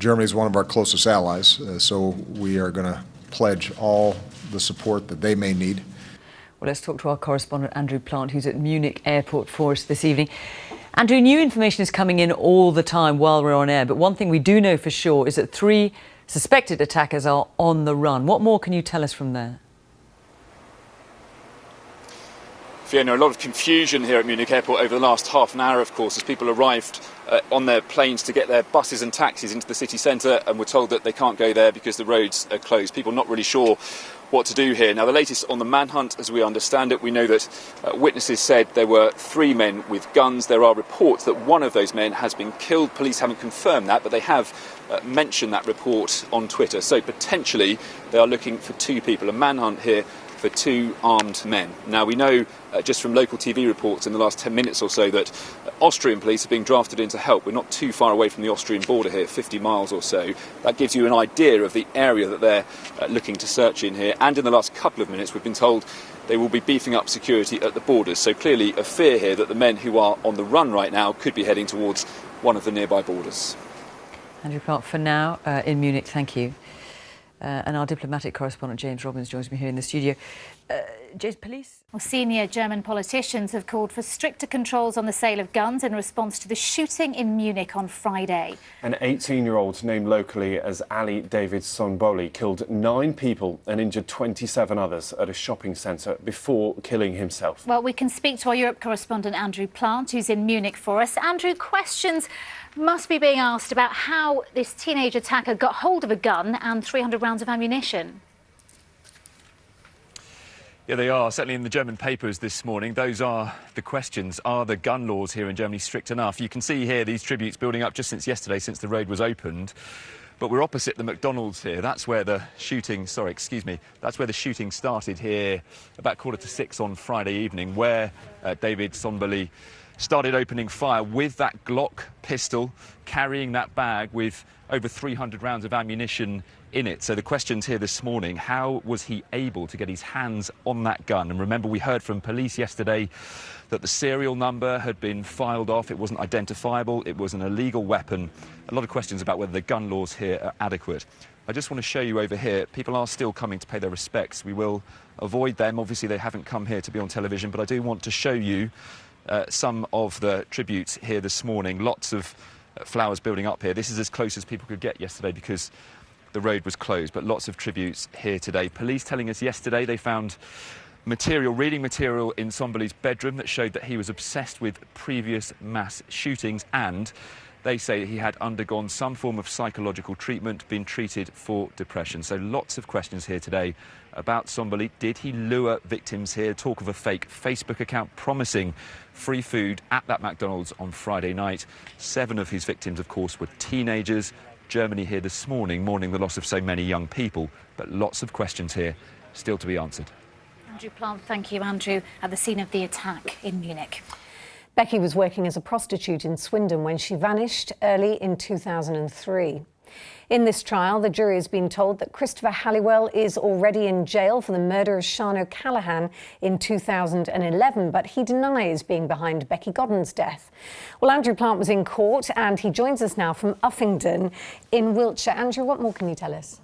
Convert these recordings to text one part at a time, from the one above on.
Germany is one of our closest allies, so we are going to pledge all the support that they may need. Well, let's talk to our correspondent Andrew Plant, who's at Munich Airport for us this evening. Andrew, new information is coming in all the time while we're on air, but one thing we do know for sure is that 3 suspected attackers are on the run. What more can you tell us from there? Fiona, a lot of confusion here at Munich Airport over the last half an hour, of course, as people arrived on their planes to get their buses and taxis into the city centre and were told that they can't go there because the roads are closed. People not really sure what to do here. Now, the latest on the manhunt, as we understand it, we know that witnesses said there were 3 men with guns. There are reports that one of those men has been killed. Police haven't confirmed that, but they have mentioned that report on Twitter. So potentially they are looking for 2 people. A manhunt here for 2 armed men. Now, we know just from local TV reports in the last 10 minutes or so that Austrian police are being drafted in to help. We're not too far away from the Austrian border here, 50 miles or so. That gives you an idea of the area that they're looking to search in here. And in the last couple of minutes, we've been told they will be beefing up security at the borders. So clearly a fear here that the men who are on the run right now could be heading towards one of the nearby borders. Andrew Plant, for now, in Munich, thank you. And our diplomatic correspondent James Robbins joins me here in the studio. James, police? Well, senior German politicians have called for stricter controls on the sale of guns in response to the shooting in Munich on Friday. An 18-year-old named locally as Ali David Sonboli killed 9 people and injured 27 others at a shopping centre before killing himself. Well, we can speak to our Europe correspondent Andrew Plant, who's in Munich for us. Andrew, questions must be being asked about how this teenage attacker got hold of a gun and 300 rounds of ammunition. Yeah, they are. Certainly in the German papers this morning, those are the questions. Are the gun laws here in Germany strict enough? You can see here these tributes building up just since yesterday, since the road was opened. But we're opposite the McDonald's here. That's where the shooting, that's where the shooting started here about 5:45 on Friday evening, where David Sonboli started opening fire with that Glock pistol, carrying that bag with over 300 rounds of ammunition in it. So the questions here this morning, how was he able to get his hands on that gun? And remember, we heard from police yesterday that the serial number had been filed off. It wasn't identifiable. It was an illegal weapon. A lot of questions about whether the gun laws here are adequate. I just want to show you over here, people are still coming to pay their respects. We will avoid them. Obviously, they haven't come here to be on television, but I do want to show you some of the tributes here this morning. Lots of flowers building up here. This is as close as people could get yesterday because the road was closed, but lots of tributes here today. Police telling us yesterday they found reading material in Sonboli's bedroom that showed that he was obsessed with previous mass shootings, and they say he had undergone some form of psychological treatment, been treated for depression. So lots of questions here today about Sonboli. Did he lure victims here? Talk of a fake Facebook account promising free food at that McDonald's on Friday night. 7 of his victims, of course, were teenagers. Germany here this morning mourning the loss of so many young people, but lots of questions here still to be answered. Andrew Plant, thank you, Andrew, at the scene of the attack in Munich. Becky was working as a prostitute in Swindon when she vanished early in 2003. In this trial, the jury has been told that Christopher Halliwell is already in jail for the murder of Sian O'Callaghan in 2011, but he denies being behind Becky Godden's death. Well, Andrew Plant was in court and he joins us now from Uffington in Wiltshire. Andrew, what more can you tell us?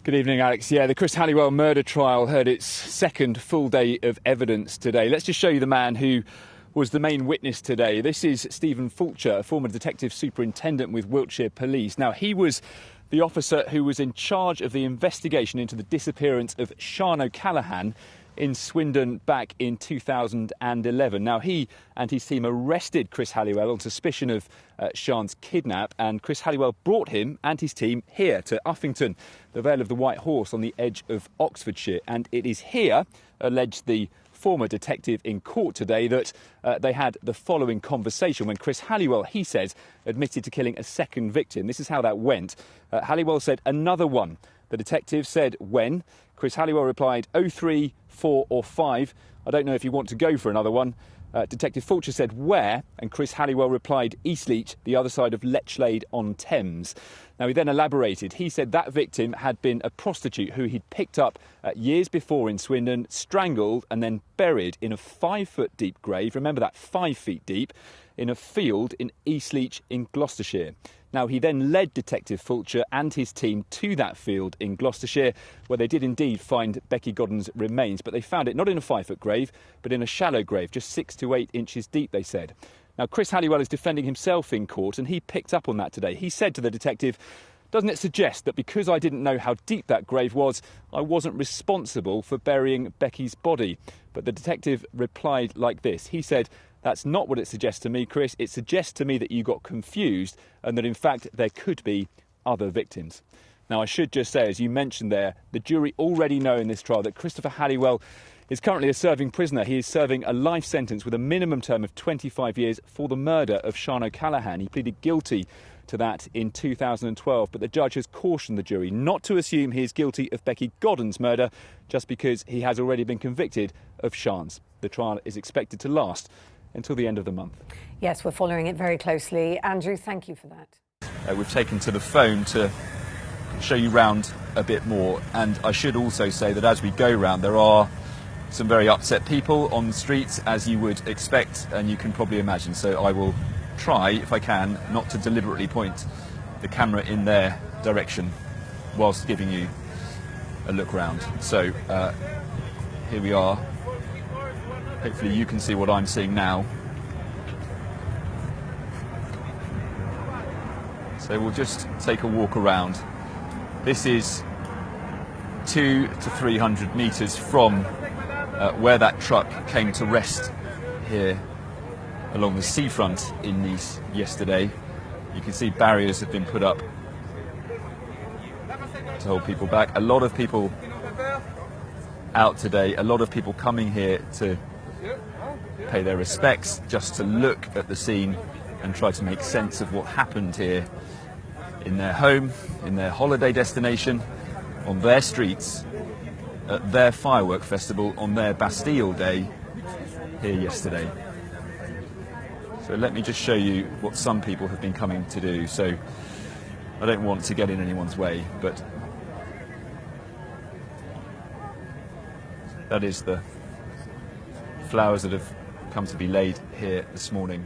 Good evening, Alex. Yeah, the Chris Halliwell murder trial heard its second full day of evidence today. Let's just show you the man who was the main witness today. This is Stephen Fulcher, a former detective superintendent with Wiltshire Police. Now, he was the officer who was in charge of the investigation into the disappearance of Sian O'Callaghan in Swindon back in 2011. Now, he and his team arrested Chris Halliwell on suspicion of Sian's kidnap, and Chris Halliwell brought him and his team here to Uffington, the Vale of the White Horse on the edge of Oxfordshire. And it is here, alleged the former detective in court today, that they had the following conversation when Chris Halliwell, he says, admitted to killing a second victim. This is how that went. Halliwell said, "Another one." The detective said, "When?" Chris Halliwell replied, 03, 4 or 5. "I don't know if you want to go for another one." Detective Fulcher said, "Where?" And Chris Halliwell replied, "Eastleach, the other side of Lechlade-on-Thames." Now, he then elaborated. He said that victim had been a prostitute who he'd picked up years before in Swindon, strangled and then buried in a 5-foot deep grave. Remember that, 5 feet deep. in a field in Eastleach in Gloucestershire. Now, he then led Detective Fulcher and his team to that field in Gloucestershire, where they did indeed find Becky Godden's remains, but they found it not in a 5-foot grave, but in a shallow grave, just 6 to 8 inches deep, they said. Now, Chris Halliwell is defending himself in court, and he picked up on that today. He said to the detective, "Doesn't it suggest that because I didn't know how deep that grave was, I wasn't responsible for burying Becky's body?" But the detective replied like this. He said, "That's not what it suggests to me, Chris. It suggests to me that you got confused and that, in fact, there could be other victims." Now, I should just say, as you mentioned there, the jury already know in this trial that Christopher Halliwell is currently a serving prisoner. He is serving a life sentence with a minimum term of 25 years for the murder of Sian O'Callaghan. He pleaded guilty to that in 2012, but the judge has cautioned the jury not to assume he is guilty of Becky Godden's murder just because he has already been convicted of Sian's. The trial is expected to last until the end of the month. Yes, we're following it very closely. Andrew, thank you for that. We've taken to the phone to show you round a bit more, and I should also say that as we go round there are some very upset people on the streets, as you would expect and you can probably imagine, so I will try, if I can, not to deliberately point the camera in their direction whilst giving you a look round. So here we are. Hopefully you can see what I'm seeing now. So we'll just take a walk around. This is 200 to 300 metres from where that truck came to rest here along the seafront in Nice yesterday. You can see barriers have been put up to hold people back. A lot of people out today, a lot of people coming here to pay their respects, just to look at the scene and try to make sense of what happened here in their home, in their holiday destination, on their streets, at their firework festival, on their Bastille Day here yesterday. So let me just show you what some people have been coming to do. So I don't want to get in anyone's way, but that is the flowers that have come to be laid here this morning.